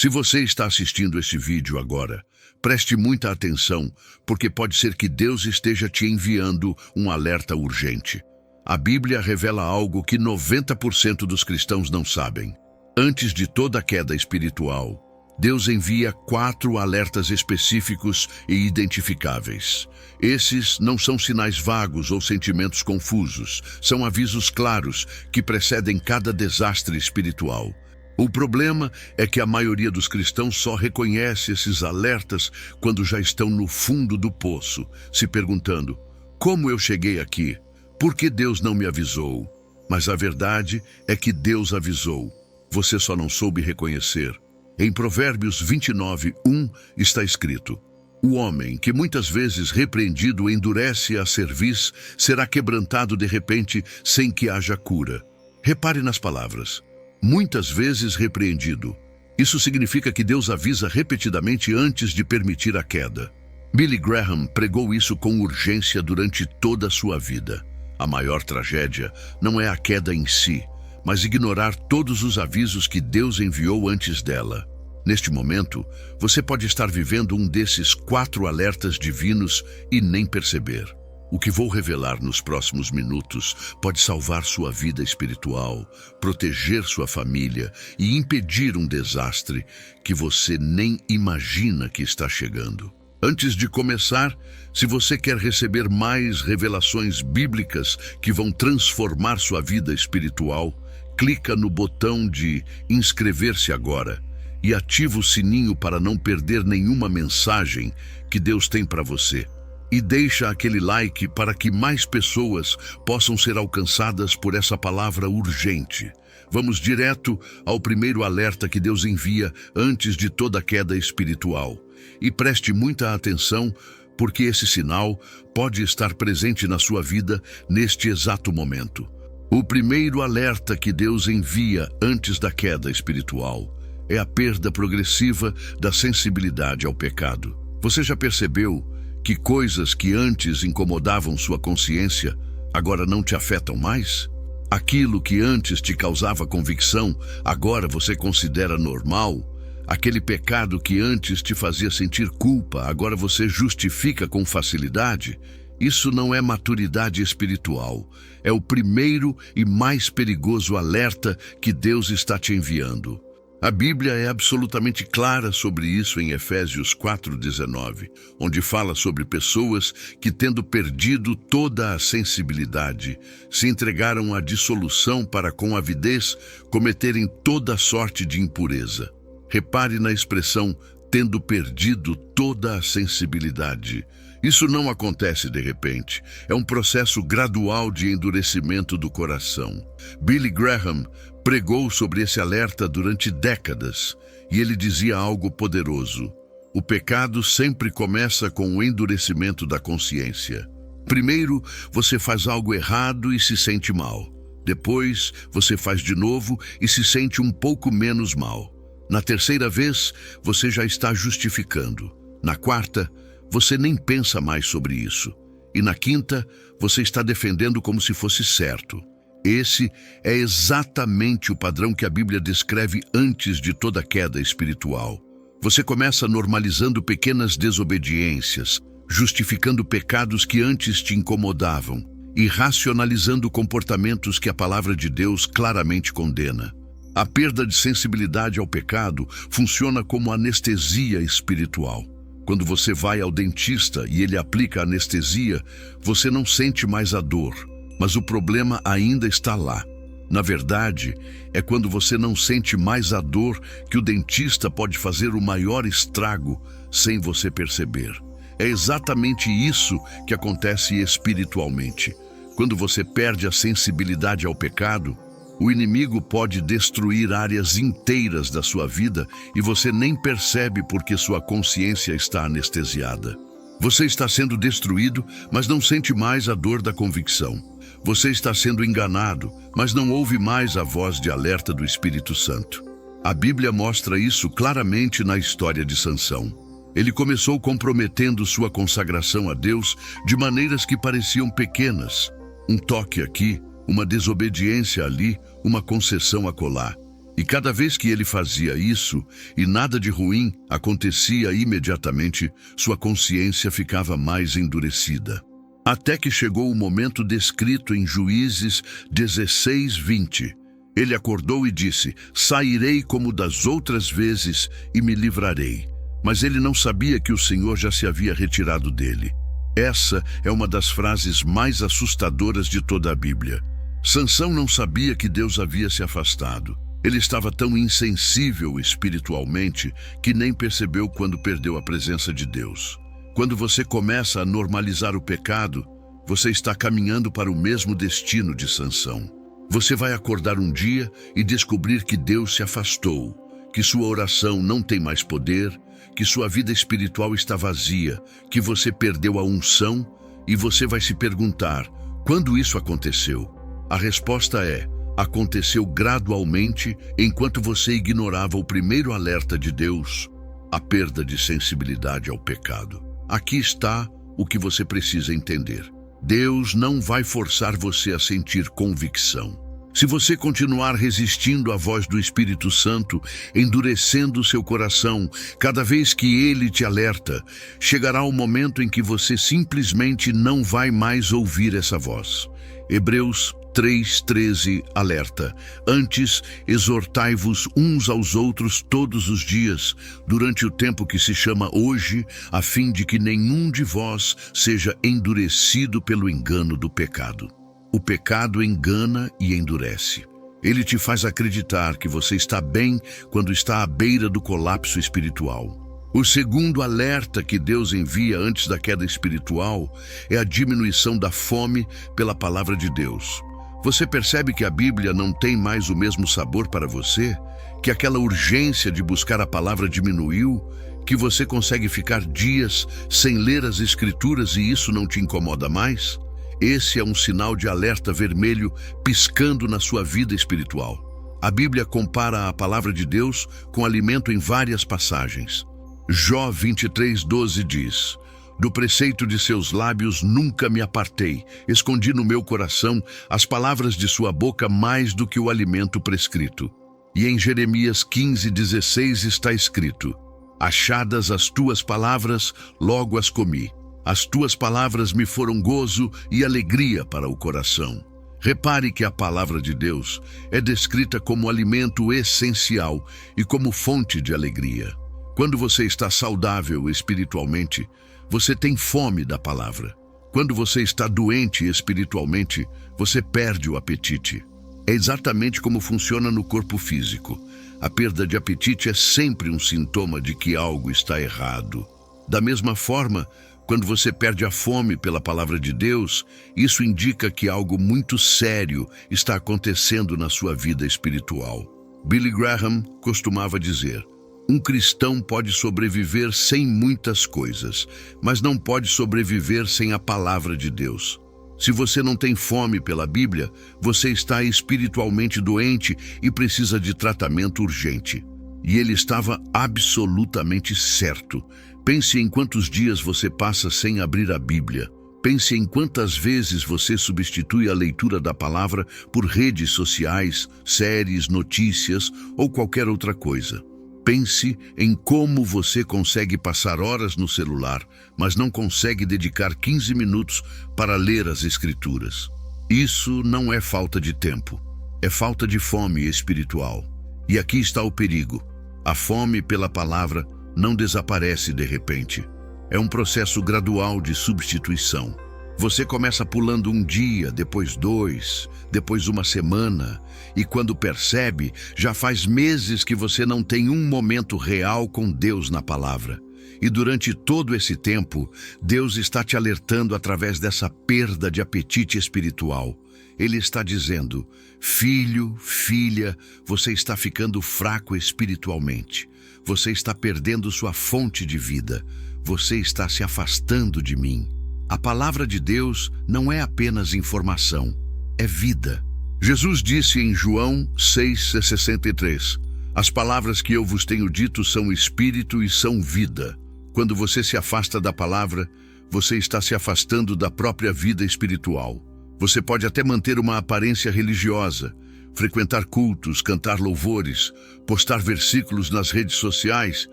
Se você está assistindo este vídeo agora, preste muita atenção, porque pode ser que Deus esteja te enviando um alerta urgente. A Bíblia revela algo que 90% dos cristãos não sabem. Antes de toda a queda espiritual, Deus envia 4 alertas específicos e identificáveis. Esses não são sinais vagos ou sentimentos confusos, são avisos claros que precedem cada desastre espiritual. O problema é que a maioria dos cristãos só reconhece esses alertas quando já estão no fundo do poço, se perguntando: como eu cheguei aqui? Por que Deus não me avisou? Mas a verdade é que Deus avisou. Você só não soube reconhecer. Em Provérbios 29:1 está escrito: o homem que muitas vezes repreendido endurece a cerviz será quebrantado de repente sem que haja cura. Repare nas palavras. Muitas vezes repreendido. Isso significa que Deus avisa repetidamente antes de permitir a queda. Billy Graham pregou isso com urgência durante toda a sua vida. A maior tragédia não é a queda em si, mas ignorar todos os avisos que Deus enviou antes dela. Neste momento, você pode estar vivendo um desses 4 alertas divinos e nem perceber. O que vou revelar nos próximos minutos pode salvar sua vida espiritual, proteger sua família e impedir um desastre que você nem imagina que está chegando. Antes de começar, se você quer receber mais revelações bíblicas que vão transformar sua vida espiritual, clica no botão de inscrever-se agora e ativa o sininho para não perder nenhuma mensagem que Deus tem para você. E deixa aquele like para que mais pessoas possam ser alcançadas por essa palavra urgente. Vamos direto ao primeiro alerta que Deus envia antes de toda queda espiritual. E preste muita atenção, porque esse sinal pode estar presente na sua vida neste exato momento. O primeiro alerta que Deus envia antes da queda espiritual é a perda progressiva da sensibilidade ao pecado. Você já percebeu que coisas que antes incomodavam sua consciência agora não te afetam mais? Aquilo que antes te causava convicção, agora você considera normal? Aquele pecado que antes te fazia sentir culpa, agora você justifica com facilidade? Isso não é maturidade espiritual. É o primeiro e mais perigoso alerta que Deus está te enviando. A Bíblia é absolutamente clara sobre isso em Efésios 4:19, onde fala sobre pessoas que, tendo perdido toda a sensibilidade, se entregaram à dissolução para, com avidez, cometerem toda sorte de impureza. Repare na expressão tendo perdido toda a sensibilidade. Isso não acontece de repente, é um processo gradual de endurecimento do coração. Billy Graham pregou sobre esse alerta durante décadas e ele dizia algo poderoso: o pecado sempre começa com o endurecimento da consciência. Primeiro, você faz algo errado e se sente mal. Depois, você faz de novo e se sente um pouco menos mal. Na terceira vez, você já está justificando. Na quarta, você nem pensa mais sobre isso. E na quinta, você está defendendo como se fosse certo. Esse é exatamente o padrão que a Bíblia descreve antes de toda queda espiritual. Você começa normalizando pequenas desobediências, justificando pecados que antes te incomodavam e racionalizando comportamentos que a palavra de Deus claramente condena. A perda de sensibilidade ao pecado funciona como anestesia espiritual. Quando você vai ao dentista e ele aplica anestesia, você não sente mais a dor, mas o problema ainda está lá. Na verdade, é quando você não sente mais a dor que o dentista pode fazer o maior estrago sem você perceber. É exatamente isso que acontece espiritualmente. Quando você perde a sensibilidade ao pecado, o inimigo pode destruir áreas inteiras da sua vida e você nem percebe porque sua consciência está anestesiada. Você está sendo destruído, mas não sente mais a dor da convicção. Você está sendo enganado, mas não ouve mais a voz de alerta do Espírito Santo. A Bíblia mostra isso claramente na história de Sansão. Ele começou comprometendo sua consagração a Deus de maneiras que pareciam pequenas. Um toque aqui, uma desobediência ali, uma concessão acolá. E cada vez que ele fazia isso, e nada de ruim acontecia imediatamente, sua consciência ficava mais endurecida. Até que chegou o momento descrito em Juízes 16:20. Ele acordou e disse: "Sairei como das outras vezes e me livrarei." Mas ele não sabia que o Senhor já se havia retirado dele. Essa é uma das frases mais assustadoras de toda a Bíblia. Sansão não sabia que Deus havia se afastado. Ele estava tão insensível espiritualmente que nem percebeu quando perdeu a presença de Deus. Quando você começa a normalizar o pecado, você está caminhando para o mesmo destino de Sansão. Você vai acordar um dia e descobrir que Deus se afastou, que sua oração não tem mais poder, que sua vida espiritual está vazia, que você perdeu a unção, e você vai se perguntar: quando isso aconteceu? A resposta é: aconteceu gradualmente enquanto você ignorava o primeiro alerta de Deus, a perda de sensibilidade ao pecado. Aqui está o que você precisa entender. Deus não vai forçar você a sentir convicção. Se você continuar resistindo à voz do Espírito Santo, endurecendo seu coração cada vez que ele te alerta, chegará o momento em que você simplesmente não vai mais ouvir essa voz. Hebreus 3:13 alerta: "Antes, exortai-vos uns aos outros todos os dias, durante o tempo que se chama hoje, a fim de que nenhum de vós seja endurecido pelo engano do pecado." O pecado engana e endurece. Ele te faz acreditar que você está bem quando está à beira do colapso espiritual. O segundo alerta que Deus envia antes da queda espiritual é a diminuição da fome pela palavra de Deus. Você percebe que a Bíblia não tem mais o mesmo sabor para você? Que aquela urgência de buscar a palavra diminuiu? Que você consegue ficar dias sem ler as Escrituras e isso não te incomoda mais? Esse é um sinal de alerta vermelho piscando na sua vida espiritual. A Bíblia compara a palavra de Deus com alimento em várias passagens. Jó 23:12 diz: "Do preceito de seus lábios nunca me apartei, escondi no meu coração as palavras de sua boca mais do que o alimento prescrito." E em Jeremias 15:16 está escrito: "Achadas as tuas palavras, logo as comi. As tuas palavras me foram gozo e alegria para o coração." Repare que a palavra de Deus é descrita como alimento essencial e como fonte de alegria. Quando você está saudável espiritualmente, você tem fome da palavra. Quando você está doente espiritualmente, você perde o apetite. É exatamente como funciona no corpo físico. A perda de apetite é sempre um sintoma de que algo está errado. Da mesma forma, quando você perde a fome pela palavra de Deus, isso indica que algo muito sério está acontecendo na sua vida espiritual. Billy Graham costumava dizer: "Um cristão pode sobreviver sem muitas coisas, mas não pode sobreviver sem a palavra de Deus." Se você não tem fome pela Bíblia, você está espiritualmente doente e precisa de tratamento urgente. E ele estava absolutamente certo. Pense em quantos dias você passa sem abrir a Bíblia. Pense em quantas vezes você substitui a leitura da palavra por redes sociais, séries, notícias ou qualquer outra coisa. Pense em como você consegue passar horas no celular, mas não consegue dedicar 15 minutos para ler as Escrituras. Isso não é falta de tempo, é falta de fome espiritual. E aqui está o perigo. A fome pela palavra não desaparece de repente. É um processo gradual de substituição. Você começa pulando um dia, depois 2, depois uma semana, e quando percebe, já faz meses que você não tem um momento real com Deus na palavra. E durante todo esse tempo, Deus está te alertando através dessa perda de apetite espiritual. Ele está dizendo: "Filho, filha, você está ficando fraco espiritualmente. Você está perdendo sua fonte de vida. Você está se afastando de mim." A palavra de Deus não é apenas informação, é vida. Jesus disse em João 6:63, "As palavras que eu vos tenho dito são espírito e são vida." Quando você se afasta da palavra, você está se afastando da própria vida espiritual. Você pode até manter uma aparência religiosa. frequentar cultos, cantar louvores, postar versículos nas redes sociais,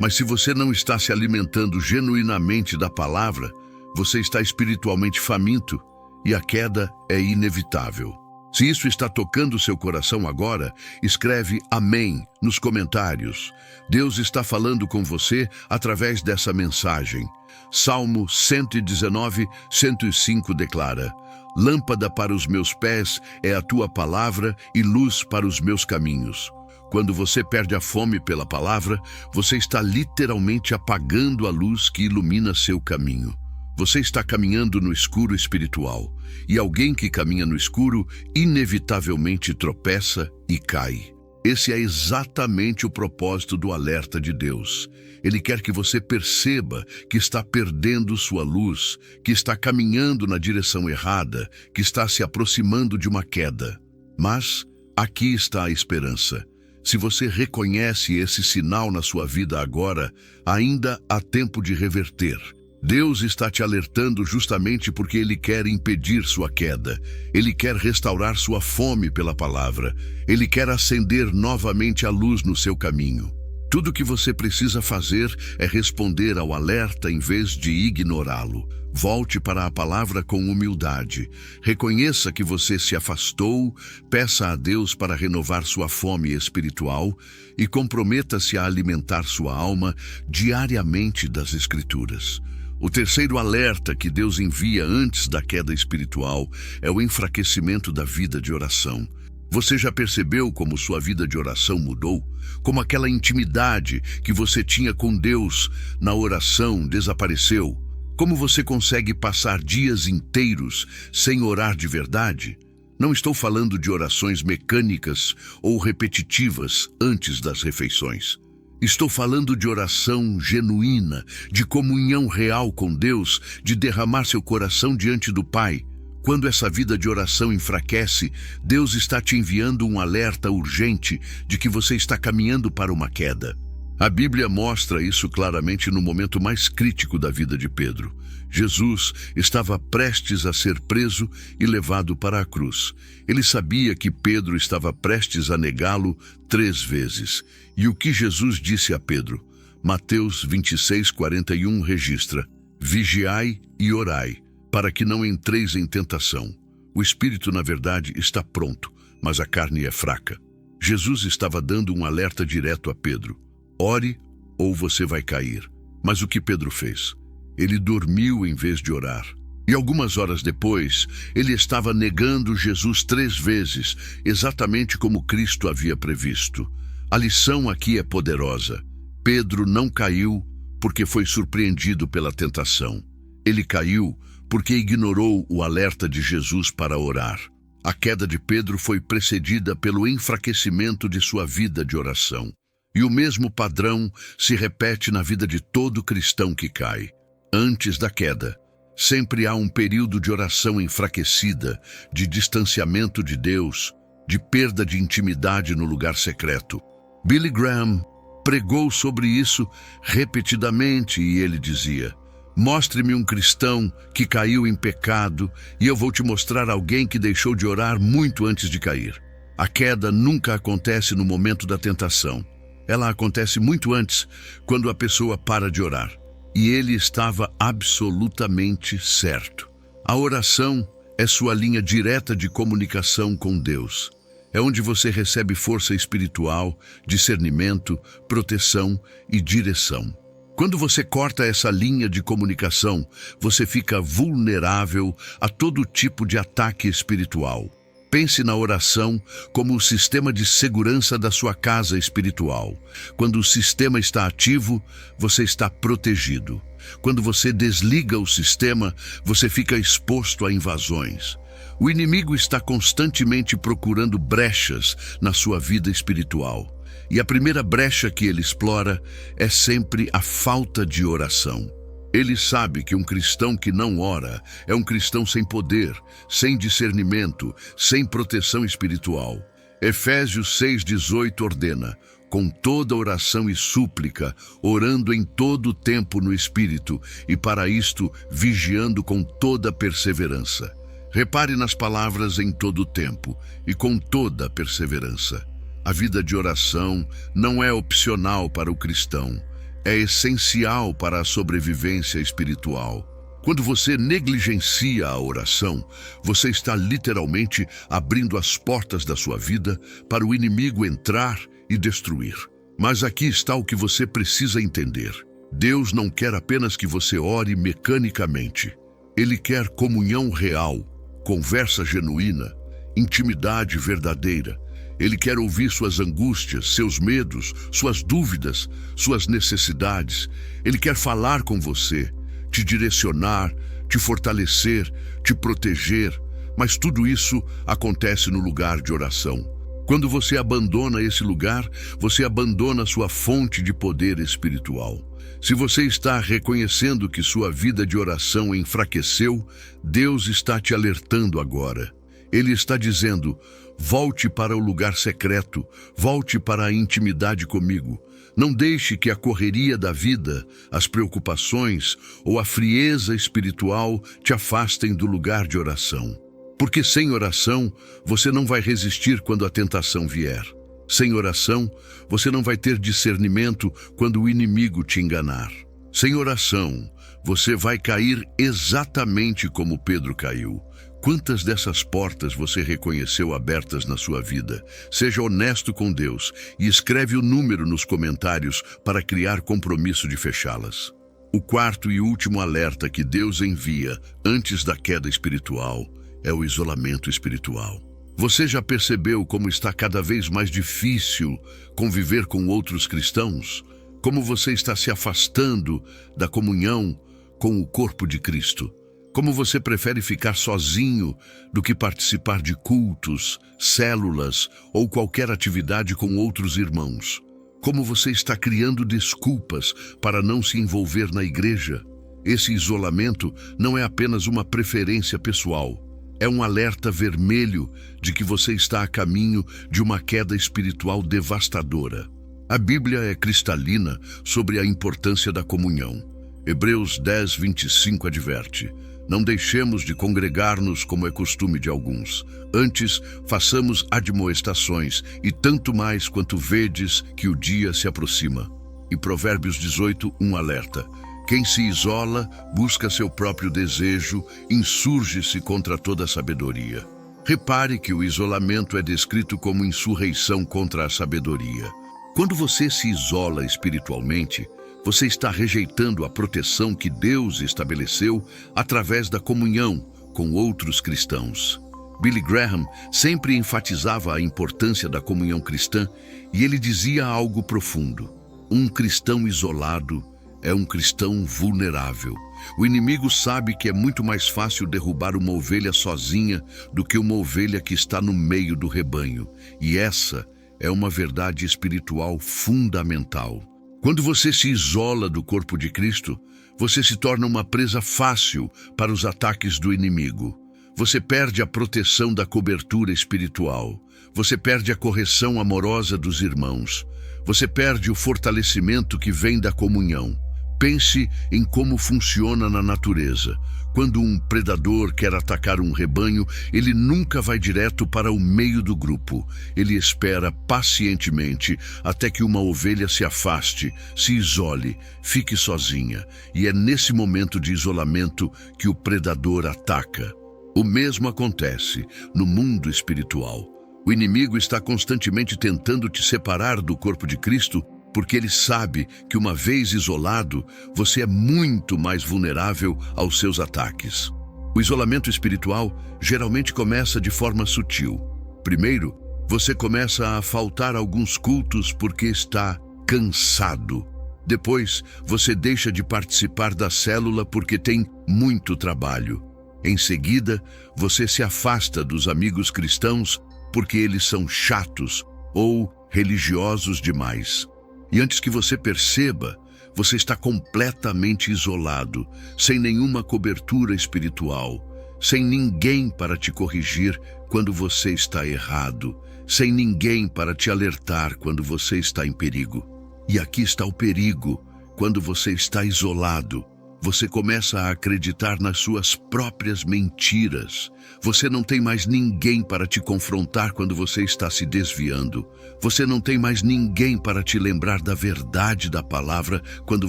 mas se você não está se alimentando genuinamente da palavra, você está espiritualmente faminto e a queda é inevitável. Se isso está tocando seu coração agora, escreve amém nos comentários. Deus está falando com você através dessa mensagem. Salmo 119, 105 declara: lâmpada para os meus pés é a tua palavra e luz para os meus caminhos. Quando você perde a fome pela palavra, você está literalmente apagando a luz que ilumina seu caminho. Você está caminhando no escuro espiritual, e alguém que caminha no escuro inevitavelmente tropeça e cai. Esse é exatamente o propósito do alerta de Deus. Ele quer que você perceba que está perdendo sua luz, que está caminhando na direção errada, que está se aproximando de uma queda. Mas aqui está a esperança. Se você reconhece esse sinal na sua vida agora, ainda há tempo de reverter. Deus está te alertando justamente porque Ele quer impedir sua queda. Ele quer restaurar sua fome pela palavra. Ele quer acender novamente a luz no seu caminho. Tudo o que você precisa fazer é responder ao alerta em vez de ignorá-lo. Volte para a palavra com humildade. Reconheça que você se afastou, peça a Deus para renovar sua fome espiritual e comprometa-se a alimentar sua alma diariamente das Escrituras. O terceiro alerta que Deus envia antes da queda espiritual é o enfraquecimento da vida de oração. Você já percebeu como sua vida de oração mudou? Como aquela intimidade que você tinha com Deus na oração desapareceu? Como você consegue passar dias inteiros sem orar de verdade? Não estou falando de orações mecânicas ou repetitivas antes das refeições. Estou falando de oração genuína, de comunhão real com Deus, de derramar seu coração diante do Pai. Quando essa vida de oração enfraquece, Deus está te enviando um alerta urgente de que você está caminhando para uma queda. A Bíblia mostra isso claramente no momento mais crítico da vida de Pedro. Jesus estava prestes a ser preso e levado para a cruz. Ele sabia que Pedro estava prestes a negá-lo 3 vezes. E o que Jesus disse a Pedro? Mateus 26:41 registra: vigiai e orai, para que não entreis em tentação. O espírito, na verdade, está pronto, mas a carne é fraca. Jesus estava dando um alerta direto a Pedro: ore ou você vai cair. Mas o que Pedro fez? Ele dormiu em vez de orar. E algumas horas depois, ele estava negando Jesus 3 vezes, exatamente como Cristo havia previsto. A lição aqui é poderosa. Pedro não caiu porque foi surpreendido pela tentação. Ele caiu porque ignorou o alerta de Jesus para orar. A queda de Pedro foi precedida pelo enfraquecimento de sua vida de oração. E o mesmo padrão se repete na vida de todo cristão que cai. Antes da queda, sempre há um período de oração enfraquecida, de distanciamento de Deus, de perda de intimidade no lugar secreto. Billy Graham pregou sobre isso repetidamente e ele dizia: mostre-me um cristão que caiu em pecado e eu vou te mostrar alguém que deixou de orar muito antes de cair. A queda nunca acontece no momento da tentação. Ela acontece muito antes, quando a pessoa para de orar. E ele estava absolutamente certo. A oração é sua linha direta de comunicação com Deus. É onde você recebe força espiritual, discernimento, proteção e direção. Quando você corta essa linha de comunicação, você fica vulnerável a todo tipo de ataque espiritual. Pense na oração como o sistema de segurança da sua casa espiritual. Quando o sistema está ativo, você está protegido. Quando você desliga o sistema, você fica exposto a invasões. O inimigo está constantemente procurando brechas na sua vida espiritual. E a primeira brecha que ele explora é sempre a falta de oração. Ele sabe que um cristão que não ora é um cristão sem poder, sem discernimento, sem proteção espiritual. Efésios 6,18 ordena: com toda oração e súplica, orando em todo o tempo no Espírito, e para isto vigiando com toda perseverança. Repare nas palavras em todo o tempo e com toda a perseverança. A vida de oração não é opcional para o cristão, é essencial para a sobrevivência espiritual. Quando você negligencia a oração, você está literalmente abrindo as portas da sua vida para o inimigo entrar e destruir. Mas aqui está o que você precisa entender. Deus não quer apenas que você ore mecanicamente. Ele quer comunhão real, conversa genuína, intimidade verdadeira. Ele quer ouvir suas angústias, seus medos, suas dúvidas, suas necessidades. Ele quer falar com você, te direcionar, te fortalecer, te proteger. Mas tudo isso acontece no lugar de oração. Quando você abandona esse lugar, você abandona sua fonte de poder espiritual. Se você está reconhecendo que sua vida de oração enfraqueceu, Deus está te alertando agora. Ele está dizendo: volte para o lugar secreto, volte para a intimidade comigo. Não deixe que a correria da vida, as preocupações ou a frieza espiritual te afastem do lugar de oração. Porque sem oração, você não vai resistir quando a tentação vier. Sem oração, você não vai ter discernimento quando o inimigo te enganar. Sem oração, você vai cair exatamente como Pedro caiu. Quantas dessas portas você reconheceu abertas na sua vida? Seja honesto com Deus e escreve o número nos comentários para criar compromisso de fechá-las. O quarto e último alerta que Deus envia antes da queda espiritual é o isolamento espiritual. Você já percebeu como está cada vez mais difícil conviver com outros cristãos? Como você está se afastando da comunhão com o corpo de Cristo? Como você prefere ficar sozinho do que participar de cultos, células ou qualquer atividade com outros irmãos? Como você está criando desculpas para não se envolver na igreja? Esse isolamento não é apenas uma preferência pessoal. É um alerta vermelho de que você está a caminho de uma queda espiritual devastadora. A Bíblia é cristalina sobre a importância da comunhão. Hebreus 10:25 adverte: não deixemos de congregar-nos como é costume de alguns. Antes, façamos admoestações, e tanto mais quanto vedes que o dia se aproxima. E Provérbios 18:1 alerta: quem se isola, busca seu próprio desejo, insurge-se contra toda a sabedoria. Repare que o isolamento é descrito como insurreição contra a sabedoria. Quando você se isola espiritualmente, você está rejeitando a proteção que Deus estabeleceu através da comunhão com outros cristãos. Billy Graham sempre enfatizava a importância da comunhão cristã e ele dizia algo profundo: um cristão isolado é um cristão vulnerável. O inimigo sabe que é muito mais fácil derrubar uma ovelha sozinha do que uma ovelha que está no meio do rebanho. E essa é uma verdade espiritual fundamental. Quando você se isola do corpo de Cristo, você se torna uma presa fácil para os ataques do inimigo. Você perde a proteção da cobertura espiritual. Você perde a correção amorosa dos irmãos. Você perde o fortalecimento que vem da comunhão. Pense em como funciona na natureza. Quando um predador quer atacar um rebanho, ele nunca vai direto para o meio do grupo. Ele espera pacientemente até que uma ovelha se afaste, se isole, fique sozinha. E é nesse momento de isolamento que o predador ataca. O mesmo acontece no mundo espiritual. O inimigo está constantemente tentando te separar do corpo de Cristo, porque ele sabe que uma vez isolado, você é muito mais vulnerável aos seus ataques. O isolamento espiritual geralmente começa de forma sutil. Primeiro, você começa a faltar alguns cultos porque está cansado. Depois, você deixa de participar da célula porque tem muito trabalho. Em seguida, você se afasta dos amigos cristãos porque eles são chatos ou religiosos demais. E antes que você perceba, você está completamente isolado, sem nenhuma cobertura espiritual, sem ninguém para te corrigir quando você está errado, sem ninguém para te alertar quando você está em perigo. E aqui está o perigo: quando você está isolado, Você começa a acreditar nas suas próprias mentiras. Você não tem mais ninguém para te confrontar quando você está se desviando. Você não tem mais ninguém para te lembrar da verdade da palavra quando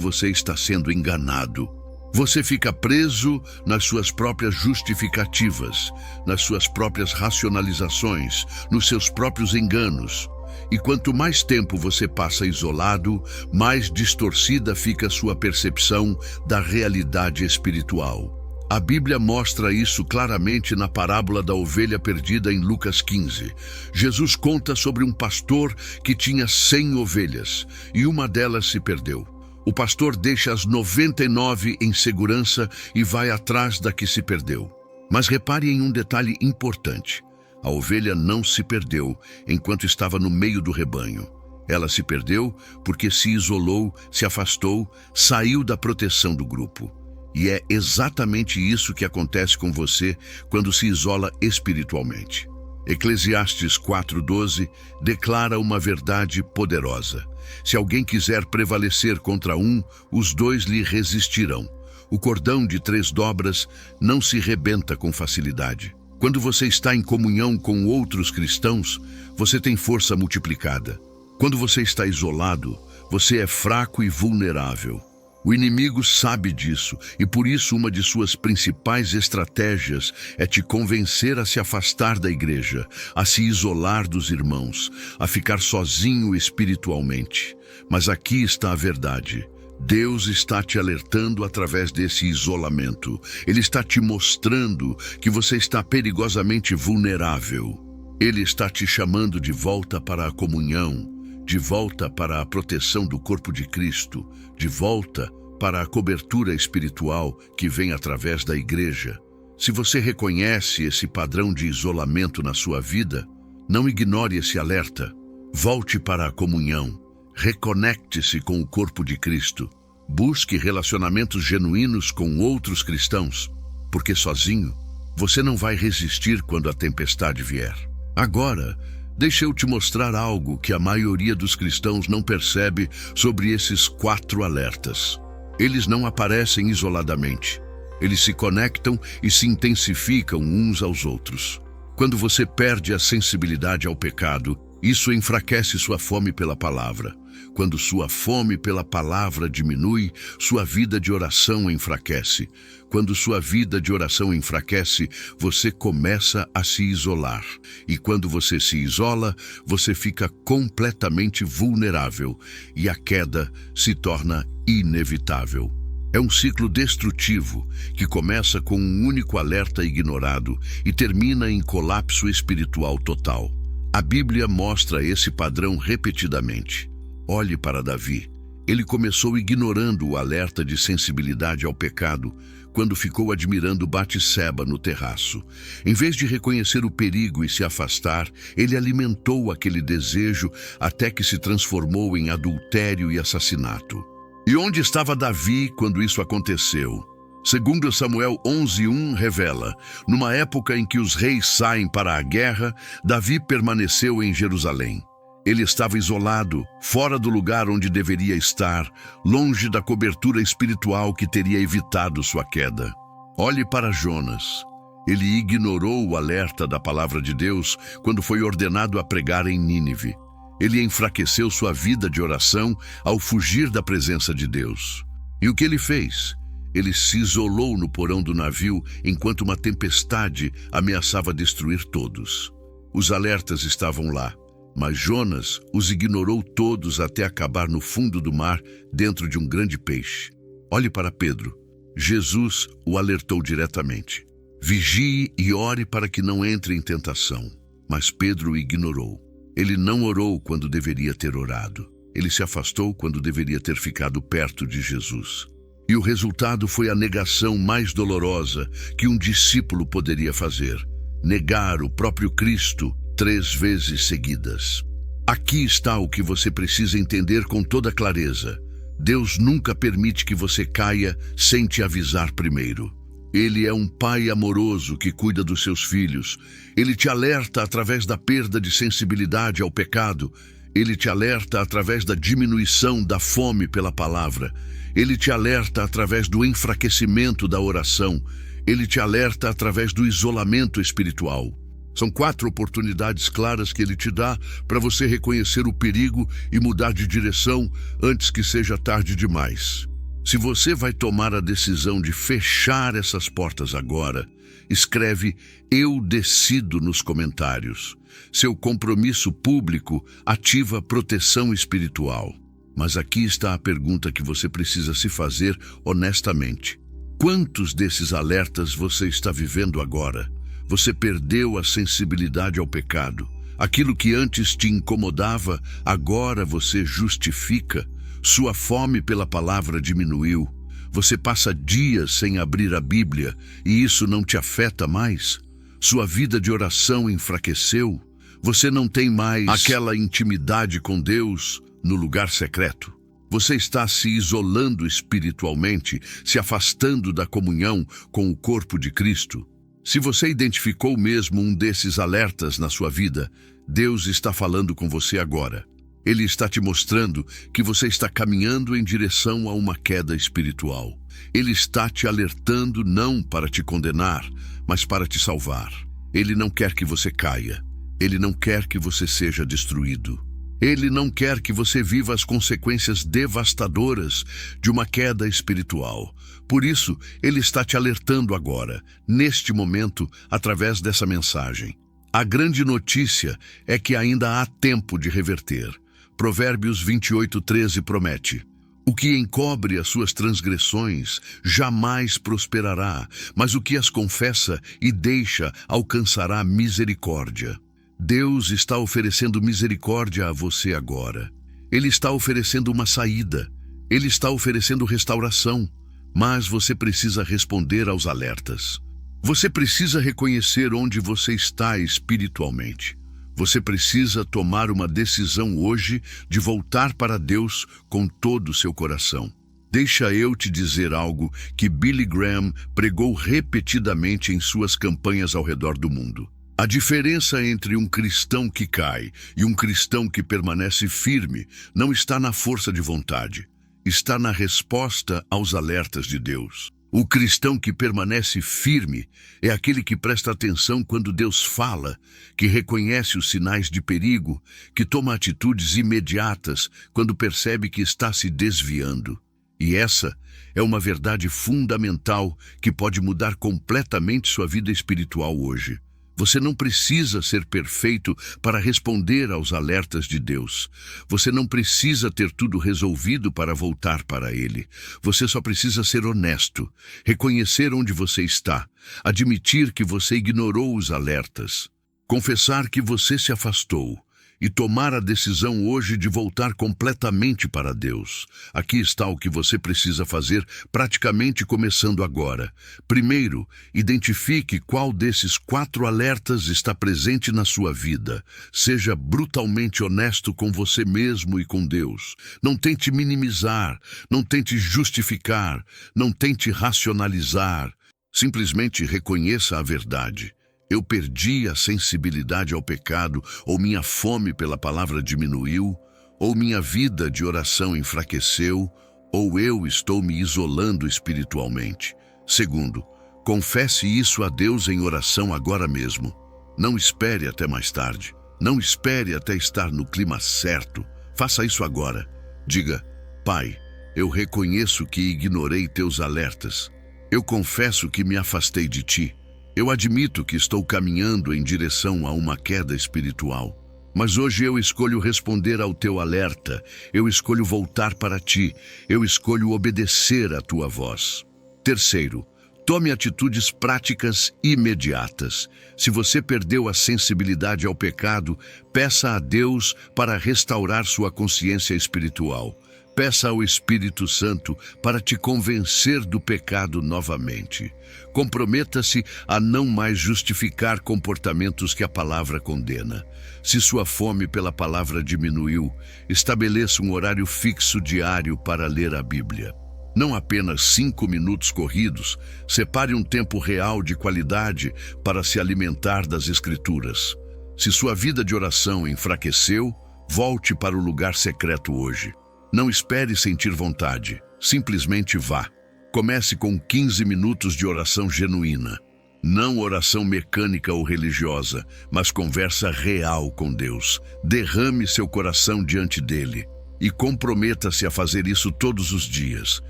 você está sendo enganado. Você fica preso nas suas próprias justificativas, nas suas próprias racionalizações, nos seus próprios enganos. E quanto mais tempo você passa isolado, mais distorcida fica a sua percepção da realidade espiritual. A Bíblia mostra isso claramente na parábola da ovelha perdida em Lucas 15. Jesus conta sobre um pastor que tinha 100 ovelhas e uma delas se perdeu. O pastor deixa as 99 em segurança e vai atrás da que se perdeu. Mas repare em um detalhe importante. A ovelha não se perdeu enquanto estava no meio do rebanho. Ela se perdeu porque se isolou, se afastou, saiu da proteção do grupo. E é exatamente isso que acontece com você quando se isola espiritualmente. Eclesiastes 4:12 declara uma verdade poderosa. Se alguém quiser prevalecer contra um, os dois lhe resistirão. O cordão de 3 dobras não se rebenta com facilidade. Quando você está em comunhão com outros cristãos, você tem força multiplicada. Quando você está isolado, você é fraco e vulnerável. O inimigo sabe disso e por isso uma de suas principais estratégias é te convencer a se afastar da igreja, a se isolar dos irmãos, a ficar sozinho espiritualmente. Mas aqui está a verdade. Deus está te alertando através desse isolamento. Ele está te mostrando que você está perigosamente vulnerável. Ele está te chamando de volta para a comunhão, de volta para a proteção do corpo de Cristo, de volta para a cobertura espiritual que vem através da igreja. Se você reconhece esse padrão de isolamento na sua vida, não ignore esse alerta. Volte para a comunhão. Reconecte-se com o corpo de Cristo. Busque relacionamentos genuínos com outros cristãos, porque sozinho você não vai resistir quando a tempestade vier. Agora, deixa eu te mostrar algo que a maioria dos cristãos não percebe sobre esses 4 alertas. Eles não aparecem isoladamente. Eles se conectam e se intensificam uns aos outros. Quando você perde a sensibilidade ao pecado, isso enfraquece sua fome pela palavra. Quando sua fome pela palavra diminui, sua vida de oração enfraquece. Quando sua vida de oração enfraquece, você começa a se isolar. E quando você se isola, você fica completamente vulnerável e a queda se torna inevitável. É um ciclo destrutivo que começa com um único alerta ignorado e termina em colapso espiritual total. A Bíblia mostra esse padrão repetidamente. Olhe para Davi. Ele começou ignorando o alerta de sensibilidade ao pecado quando ficou admirando Batseba no terraço. Em vez de reconhecer o perigo e se afastar, ele alimentou aquele desejo até que se transformou em adultério e assassinato. E onde estava Davi quando isso aconteceu? Segundo Samuel 11:1 revela, numa época em que os reis saem para a guerra, Davi permaneceu em Jerusalém. Ele estava isolado, fora do lugar onde deveria estar, longe da cobertura espiritual que teria evitado sua queda. Olhe para Jonas. Ele ignorou o alerta da palavra de Deus quando foi ordenado a pregar em Nínive. Ele enfraqueceu sua vida de oração ao fugir da presença de Deus. E o que ele fez? Ele se isolou no porão do navio enquanto uma tempestade ameaçava destruir todos. Os alertas estavam lá, mas Jonas os ignorou todos até acabar no fundo do mar, dentro de um grande peixe. Olhe para Pedro. Jesus o alertou diretamente. Vigie e ore para que não entre em tentação. Mas Pedro o ignorou. Ele não orou quando deveria ter orado. Ele se afastou quando deveria ter ficado perto de Jesus. E o resultado foi a negação mais dolorosa que um discípulo poderia fazer: negar o próprio Cristo 3 vezes seguidas. Aqui está o que você precisa entender com toda clareza. Deus nunca permite que você caia sem te avisar primeiro. Ele é um pai amoroso que cuida dos seus filhos. Ele te alerta através da perda de sensibilidade ao pecado. Ele te alerta através da diminuição da fome pela palavra. Ele te alerta através do enfraquecimento da oração. Ele te alerta através do isolamento espiritual. São 4 oportunidades claras que ele te dá para você reconhecer o perigo e mudar de direção antes que seja tarde demais. Se você vai tomar a decisão de fechar essas portas agora, escreve "Eu decido" nos comentários. Seu compromisso público ativa proteção espiritual. Mas aqui está a pergunta que você precisa se fazer honestamente. Quantos desses alertas você está vivendo agora? Você perdeu a sensibilidade ao pecado. Aquilo que antes te incomodava, agora você justifica. Sua fome pela palavra diminuiu. Você passa dias sem abrir a Bíblia e isso não te afeta mais? Sua vida de oração enfraqueceu? Você não tem mais aquela intimidade com Deus no lugar secreto? Você está se isolando espiritualmente, se afastando da comunhão com o corpo de Cristo? Se você identificou mesmo um desses alertas na sua vida, Deus está falando com você agora. Ele está te mostrando que você está caminhando em direção a uma queda espiritual. Ele está te alertando não para te condenar, mas para te salvar. Ele não quer que você caia. Ele não quer que você seja destruído. Ele não quer que você viva as consequências devastadoras de uma queda espiritual. Por isso, ele está te alertando agora, neste momento, através dessa mensagem. A grande notícia é que ainda há tempo de reverter. Provérbios 28:13 promete: "O que encobre as suas transgressões jamais prosperará, mas o que as confessa e deixa alcançará misericórdia." Deus está oferecendo misericórdia a você agora. Ele está oferecendo uma saída. Ele está oferecendo restauração. Mas você precisa responder aos alertas. Você precisa reconhecer onde você está espiritualmente. Você precisa tomar uma decisão hoje de voltar para Deus com todo o seu coração. Deixa eu te dizer algo que Billy Graham pregou repetidamente em suas campanhas ao redor do mundo. A diferença entre um cristão que cai e um cristão que permanece firme não está na força de vontade, está na resposta aos alertas de Deus. O cristão que permanece firme é aquele que presta atenção quando Deus fala, que reconhece os sinais de perigo, que toma atitudes imediatas quando percebe que está se desviando. E essa é uma verdade fundamental que pode mudar completamente sua vida espiritual hoje. Você não precisa ser perfeito para responder aos alertas de Deus. Você não precisa ter tudo resolvido para voltar para Ele. Você só precisa ser honesto, reconhecer onde você está, admitir que você ignorou os alertas, confessar que você se afastou e tomar a decisão hoje de voltar completamente para Deus. Aqui está o que você precisa fazer, praticamente começando agora. Primeiro, identifique qual desses 4 alertas está presente na sua vida. Seja brutalmente honesto com você mesmo e com Deus. Não tente minimizar, não tente justificar, não tente racionalizar. Simplesmente reconheça a verdade. Eu perdi a sensibilidade ao pecado, ou minha fome pela palavra diminuiu, ou minha vida de oração enfraqueceu, ou eu estou me isolando espiritualmente. Segundo, confesse isso a Deus em oração agora mesmo. Não espere até mais tarde. Não espere até estar no clima certo. Faça isso agora. Diga: Pai, eu reconheço que ignorei teus alertas. Eu confesso que me afastei de ti. Eu admito que estou caminhando em direção a uma queda espiritual. Mas hoje eu escolho responder ao teu alerta. Eu escolho voltar para ti. Eu escolho obedecer à tua voz. Terceiro, tome atitudes práticas imediatas. Se você perdeu a sensibilidade ao pecado, peça a Deus para restaurar sua consciência espiritual. Peça ao Espírito Santo para te convencer do pecado novamente. Comprometa-se a não mais justificar comportamentos que a palavra condena. Se sua fome pela palavra diminuiu, estabeleça um horário fixo diário para ler a Bíblia. Não apenas 5 minutos corridos, separe um tempo real de qualidade para se alimentar das Escrituras. Se sua vida de oração enfraqueceu, Volte para o lugar secreto hoje. Não espere sentir vontade. Simplesmente vá. Comece com 15 minutos de oração genuína. Não oração mecânica ou religiosa, mas conversa real com Deus. Derrame seu coração diante dele e comprometa-se a fazer isso todos os dias.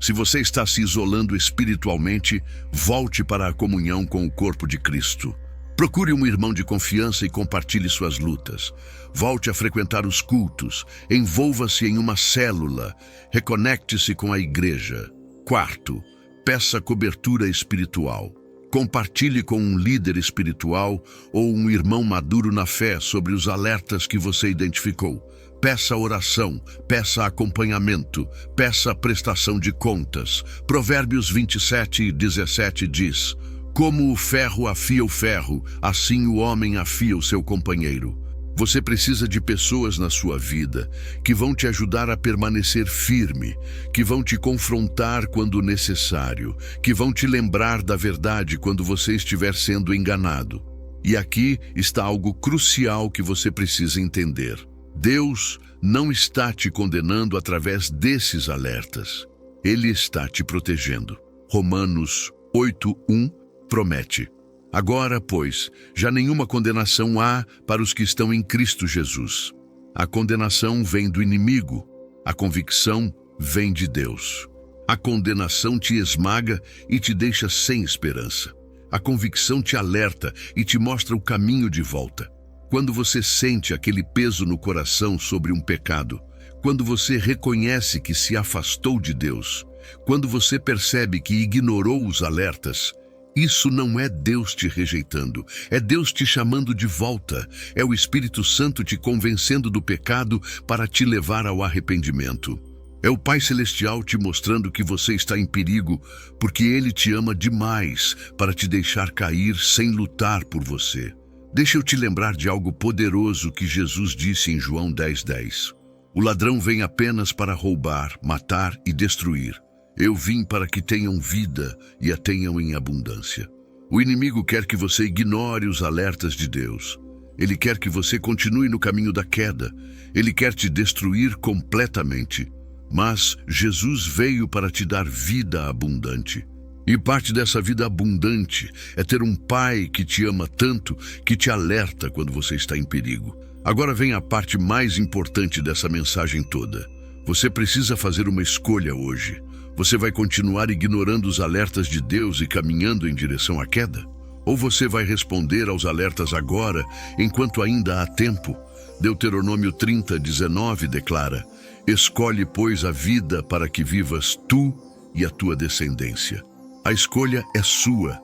Se você está se isolando espiritualmente, volte para a comunhão com o corpo de Cristo. Procure um irmão de confiança e compartilhe suas lutas. Volte a frequentar os cultos. Envolva-se em uma célula. Reconecte-se com a igreja. Quarto, peça cobertura espiritual. Compartilhe com um líder espiritual ou um irmão maduro na fé sobre os alertas que você identificou. Peça oração, peça acompanhamento, peça prestação de contas. Provérbios 27:17 diz: como o ferro afia o ferro, assim o homem afia o seu companheiro. Você precisa de pessoas na sua vida que vão te ajudar a permanecer firme, que vão te confrontar quando necessário, que vão te lembrar da verdade quando você estiver sendo enganado. E aqui está algo crucial que você precisa entender. Deus não está te condenando através desses alertas. Ele está te protegendo. Romanos 8:1 promete: agora, pois, já nenhuma condenação há para os que estão em Cristo Jesus. A condenação vem do inimigo, a convicção vem de Deus. A condenação te esmaga e te deixa sem esperança. A convicção te alerta e te mostra o caminho de volta. Quando você sente aquele peso no coração sobre um pecado, quando você reconhece que se afastou de Deus, quando você percebe que ignorou os alertas, isso não é Deus te rejeitando, é Deus te chamando de volta, é o Espírito Santo te convencendo do pecado para te levar ao arrependimento. É o Pai Celestial te mostrando que você está em perigo, porque Ele te ama demais para te deixar cair sem lutar por você. Deixa eu te lembrar de algo poderoso que Jesus disse em João 10:10. O ladrão vem apenas para roubar, matar e destruir. Eu vim para que tenham vida e a tenham em abundância. O inimigo quer que você ignore os alertas de Deus. Ele quer que você continue no caminho da queda. Ele quer te destruir completamente. Mas Jesus veio para te dar vida abundante. E parte dessa vida abundante é ter um Pai que te ama tanto que te alerta quando você está em perigo. Agora vem a parte mais importante dessa mensagem toda. Você precisa fazer uma escolha hoje. Você vai continuar ignorando os alertas de Deus e caminhando em direção à queda? Ou você vai responder aos alertas agora, enquanto ainda há tempo? Deuteronômio 30:19 declara: escolhe, pois, a vida para que vivas tu e a tua descendência. A escolha é sua.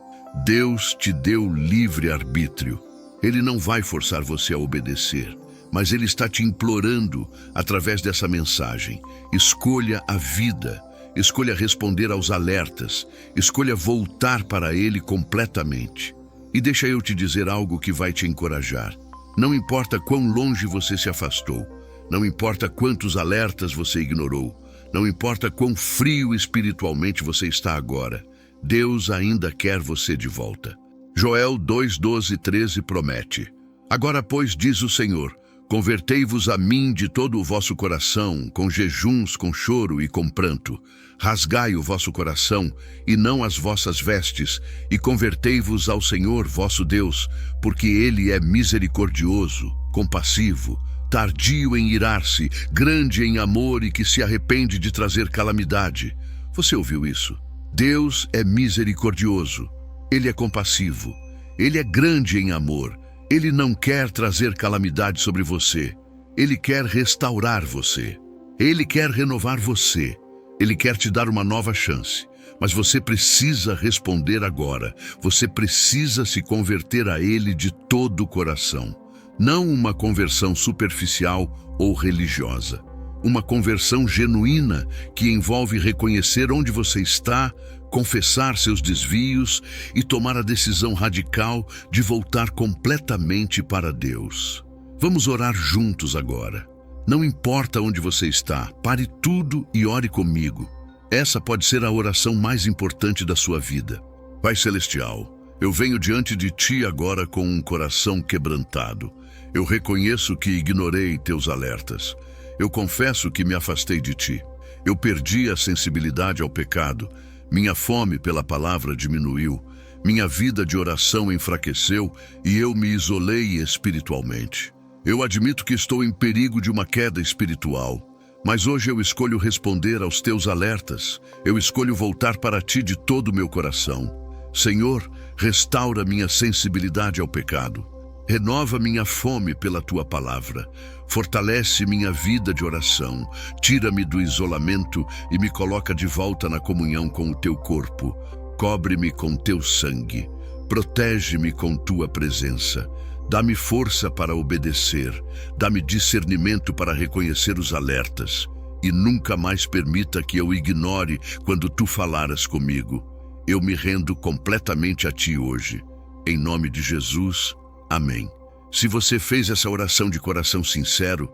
Deus te deu livre arbítrio. Ele não vai forçar você a obedecer, mas Ele está te implorando através dessa mensagem. Escolha a vida. Escolha responder aos alertas. Escolha voltar para Ele completamente. E deixa eu te dizer algo que vai te encorajar. Não importa quão longe você se afastou. Não importa quantos alertas você ignorou. Não importa quão frio espiritualmente você está agora. Deus ainda quer você de volta. Joel 2:12-13 promete: agora, pois, diz o Senhor, convertei-vos a mim de todo o vosso coração, com jejuns, com choro e com pranto. Rasgai o vosso coração, e não as vossas vestes, e convertei-vos ao Senhor vosso Deus, porque Ele é misericordioso, compassivo, tardio em irar-se, grande em amor e que se arrepende de trazer calamidade. Você ouviu isso? Deus é misericordioso, Ele é compassivo, Ele é grande em amor. Ele não quer trazer calamidade sobre você. Ele quer restaurar você. Ele quer renovar você. Ele quer te dar uma nova chance. Mas você precisa responder agora. Você precisa se converter a Ele de todo o coração. Não uma conversão superficial ou religiosa. Uma conversão genuína que envolve reconhecer onde você está, confessar seus desvios e tomar a decisão radical de voltar completamente para Deus. Vamos orar juntos agora. Não importa onde você está, pare tudo e ore comigo. Essa pode ser a oração mais importante da sua vida. Pai Celestial, eu venho diante de Ti agora com um coração quebrantado. Eu reconheço que ignorei teus alertas. Eu confesso que me afastei de ti. Eu perdi a sensibilidade ao pecado. Minha fome pela palavra diminuiu. Minha vida de oração enfraqueceu e eu me isolei espiritualmente. Eu admito que estou em perigo de uma queda espiritual. Mas hoje eu escolho responder aos teus alertas. Eu escolho voltar para ti de todo o meu coração. Senhor, restaura minha sensibilidade ao pecado. Renova minha fome pela tua palavra. Fortalece minha vida de oração. Tira-me do isolamento e me coloca de volta na comunhão com o teu corpo. Cobre-me com teu sangue. Protege-me com tua presença. Dá-me força para obedecer. Dá-me discernimento para reconhecer os alertas. E nunca mais permita que eu ignore quando tu falaras comigo. Eu me rendo completamente a ti hoje. Em nome de Jesus, amém. Se você fez essa oração de coração sincero,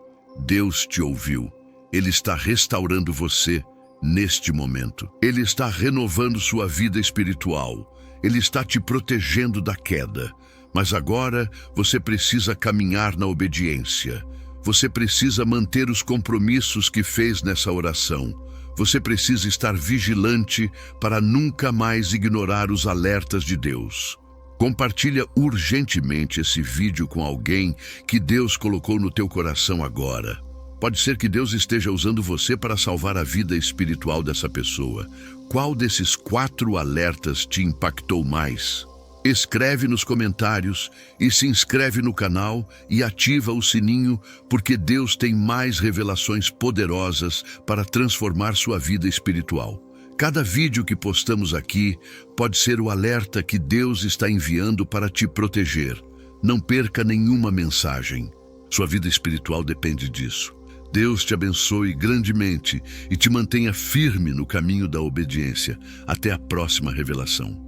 Deus te ouviu. Ele está restaurando você neste momento. Ele está renovando sua vida espiritual. Ele está te protegendo da queda. Mas agora você precisa caminhar na obediência. Você precisa manter os compromissos que fez nessa oração. Você precisa estar vigilante para nunca mais ignorar os alertas de Deus. Compartilha urgentemente esse vídeo com alguém que Deus colocou no teu coração agora. Pode ser que Deus esteja usando você para salvar a vida espiritual dessa pessoa. Qual desses 4 alertas te impactou mais? Escreve nos comentários e se inscreve no canal e ativa o sininho, porque Deus tem mais revelações poderosas para transformar sua vida espiritual. Cada vídeo que postamos aqui pode ser o alerta que Deus está enviando para te proteger. Não perca nenhuma mensagem. Sua vida espiritual depende disso. Deus te abençoe grandemente e te mantenha firme no caminho da obediência. Até a próxima revelação.